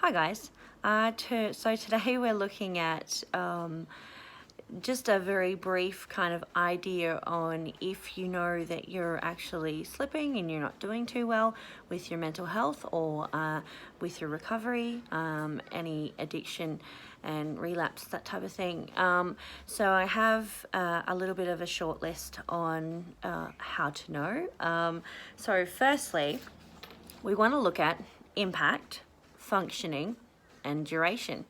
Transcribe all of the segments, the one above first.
Hi guys. So today we're looking at just a very brief kind of idea on if you know that you're actually slipping and you're not doing too well with your mental health or with your recovery, any addiction and relapse, that type of thing. So I have a little bit of a short list on how to know. So firstly, we want to look at impact, functioning, and duration.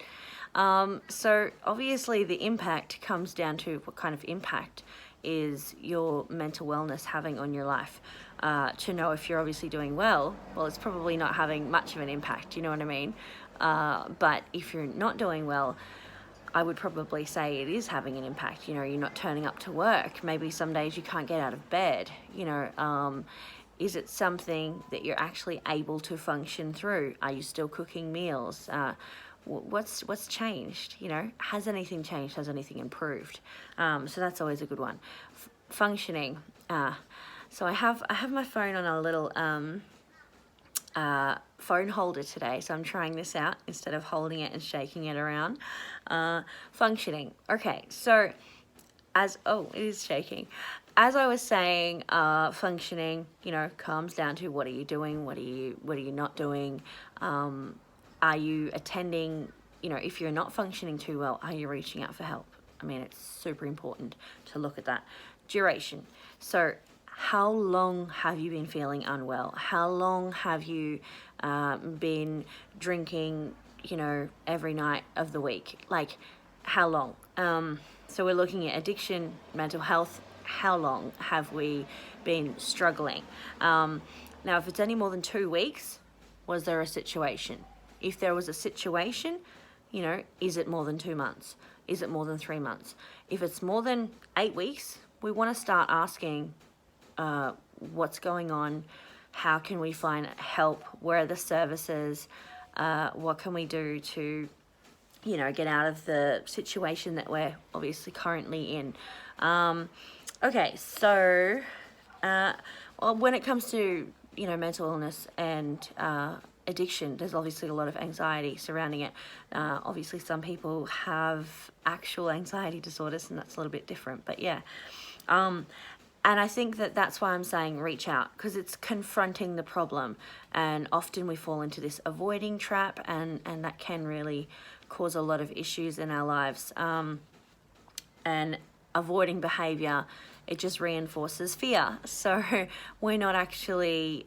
So obviously the impact comes down to what kind of impact is your mental wellness having on your life. To know if you're obviously doing well, it's probably not having much of an impact, you know what I mean? But if you're not doing well, I would probably say it is having an impact. You know, you're not turning up to work. Maybe some days you can't get out of bed, is it something that you're actually able to function through? Are you still cooking meals? What's changed? Has anything changed? Has anything improved? So that's always a good one. Functioning. So I have my phone on a little phone holder today, so I'm trying this out instead of holding it and shaking it around. Functioning. Okay, so it is shaking. As I was saying, functioning, comes down to what are you doing, what are you not doing, are you attending, if you're not functioning too well, are you reaching out for help? I mean, it's super important to look at that. Duration. So how long have you been feeling unwell? How long have you been drinking, every night of the week? Like, how long? So we're looking at addiction, mental health. How long have we been struggling? Now, if it's any more than 2 weeks, was there a situation? If there was a situation, is it more than 2 months? Is it more than 3 months? If it's more than 8 weeks, we want to start asking what's going on, how can we find help, where are the services, what can we do to get out of the situation that we're obviously currently in. Okay, so when it comes to mental illness and addiction, there's obviously a lot of anxiety surrounding it. Obviously some people have actual anxiety disorders and that's a little bit different, but yeah. And I think that's why I'm saying reach out, because it's confronting the problem, and often we fall into this avoiding trap, and that can really cause a lot of issues in our lives. And avoiding behavior, it just reinforces fear. So we're not actually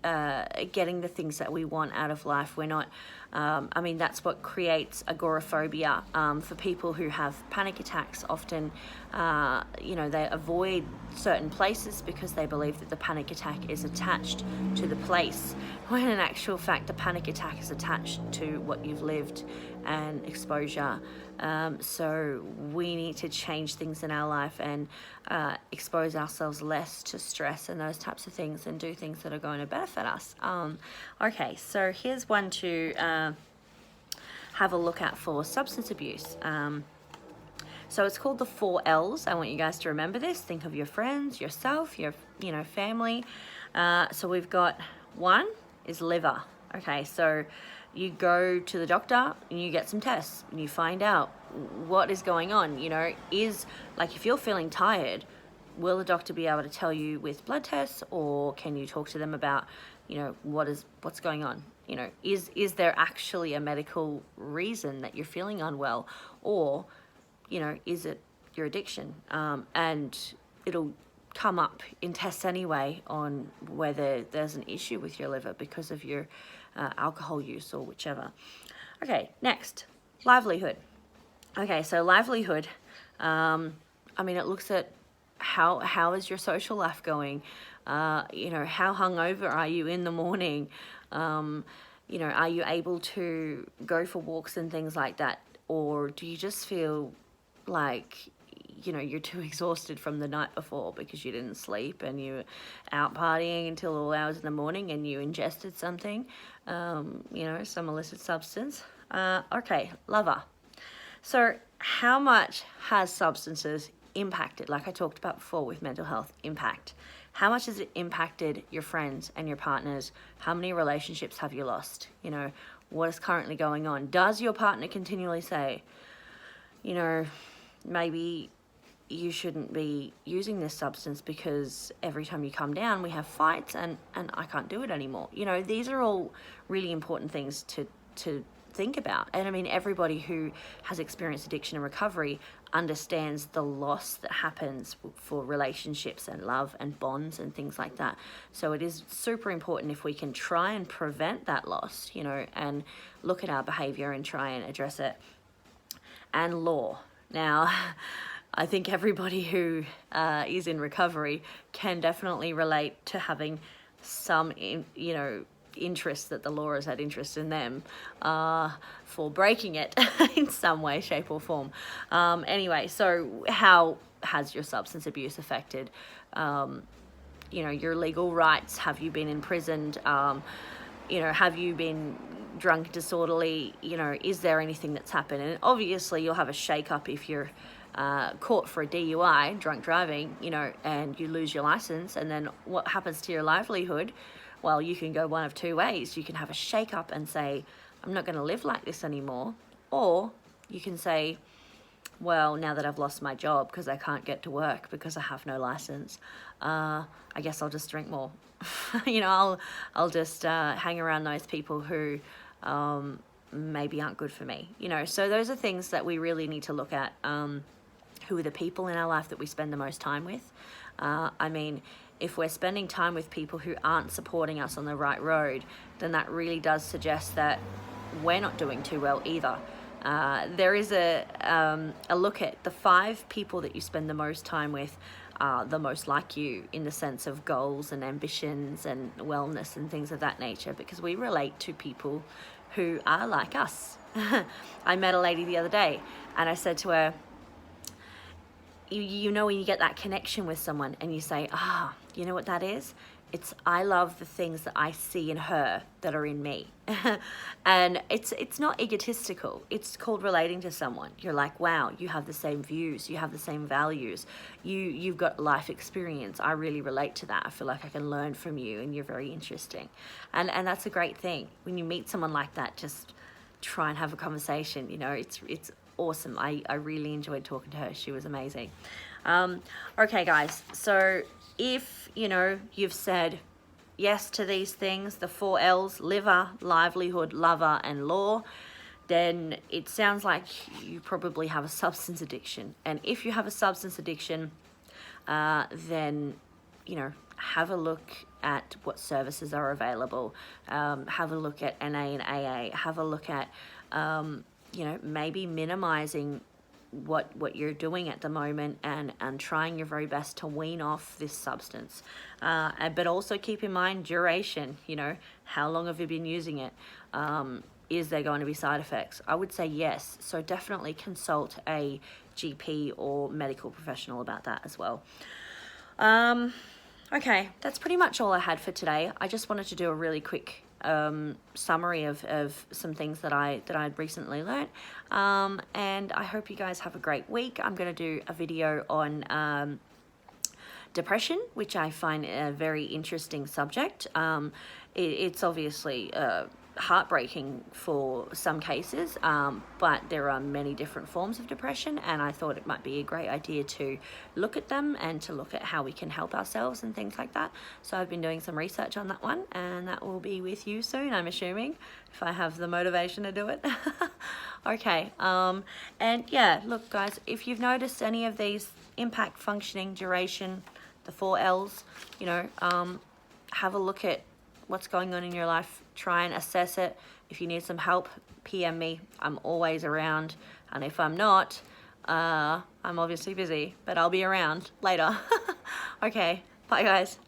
getting the things that we want out of life. We're not, that's what creates agoraphobia. For people who have panic attacks, often, they avoid certain places because they believe that the panic attack is attached to the place, when in actual fact the panic attack is attached to what you've lived and exposure. So we need to change things in our life and expose ourselves less to stress and those types of things, and do things that are going to benefit us. Okay, so here's one to have a look at for substance abuse. So it's called the 4 L's. I want you guys to remember this. Think of your friends, yourself, your family. So we've got 1 is liver. Okay, so you go to the doctor and you get some tests and you find out what is going on. Is, like, if you're feeling tired, will the doctor be able to tell you with blood tests, or can you talk to them about, what's going on? Is there actually a medical reason that you're feeling unwell, or, is it your addiction? And it'll come up in tests anyway on whether there's an issue with your liver because of your alcohol use or whichever. Okay, next, livelihood. Okay, so livelihood, it looks at how is your social life going? How hungover are you in the morning? Are you able to go for walks and things like that? Or do you just feel like, you're too exhausted from the night before because you didn't sleep and you were out partying until all hours in the morning and you ingested something, some illicit substance? Okay, lover. So how much has substances impacted, like I talked about before with mental health, impact? How much has it impacted your friends and your partners? How many relationships have you lost? what is currently going on. Does your partner continually say, you know, maybe you shouldn't be using this substance because every time you come down we have fights and I can't do it anymore. You know, these are all really important things to think about. And I mean, everybody who has experienced addiction and recovery understands the loss that happens for relationships and love and bonds and things like that. So it is super important if we can try and prevent that loss, you know, and look at our behavior and try and address it. And law. Now, I think everybody who is in recovery can definitely relate to having some, you know, interest that the law has had interest in them for breaking it in some way, shape or form. Anyway, so how has your substance abuse affected, you know, your legal rights? Have you been imprisoned? You know, have you been drunk, disorderly? You know, is there anything that's happened? And obviously you'll have a shake-up if you're caught for a DUI, drunk driving, you know, and you lose your license, and then what happens to your livelihood? Well, you can go one of two ways. You can have a shake-up and say, I'm not going to live like this anymore. Or you can say, well, now that I've lost my job because I can't get to work because I have no license, I guess I'll just drink more. You know, I'll just hang around those people who maybe aren't good for me. You know, so those are things that we really need to look at. Who are the people in our life that we spend the most time with? I mean, if we're spending time with people who aren't supporting us on the right road, then that really does suggest that we're not doing too well either. There is a look at the 5 people that you spend the most time with are the most like you in the sense of goals and ambitions and wellness and things of that nature, because we relate to people who are like us. I met a lady the other day and I said to her, you know when you get that connection with someone and you say, you know what that is? It's I love the things that I see in her that are in me. And it's not egotistical. It's called relating to someone. You're like, wow, you have the same views, you have the same values, you've got life experience. I really relate to that. I feel like I can learn from you and you're very interesting. And that's a great thing. When you meet someone like that, just try and have a conversation. You know, it's awesome. I really enjoyed talking to her. She was amazing. Okay, guys. So if, you know, you've said yes to these things, the 4 L's, liver, livelihood, lover, and law, then it sounds like you probably have a substance addiction. And if you have a substance addiction, then, you know, have a look at what services are available. Have a look at NA and AA. Have a look at, you know, maybe minimizing what you're doing at the moment and trying your very best to wean off this substance. But also keep in mind duration, you know, how long have you been using it? Is there going to be side effects? I would say yes. So definitely consult a GP or medical professional about that as well. Okay, that's pretty much all I had for today. I just wanted to do a really quick summary of some things that I'd recently learnt, and I hope you guys have a great week. I'm going to do a video on depression, which I find a very interesting subject. It's obviously heartbreaking for some cases, but there are many different forms of depression, and I thought it might be a great idea to look at them and to look at how we can help ourselves and things like that. So I've been doing some research on that one, and that will be with you soon, I'm assuming, if I have the motivation to do it. Okay, and yeah, look guys, if you've noticed any of these: impact, functioning, duration, the 4 L's, you know, have a look at what's going on in your life, try and assess it. If you need some help, PM me. I'm always around, and if I'm not, I'm obviously busy, but I'll be around later. Okay, bye guys.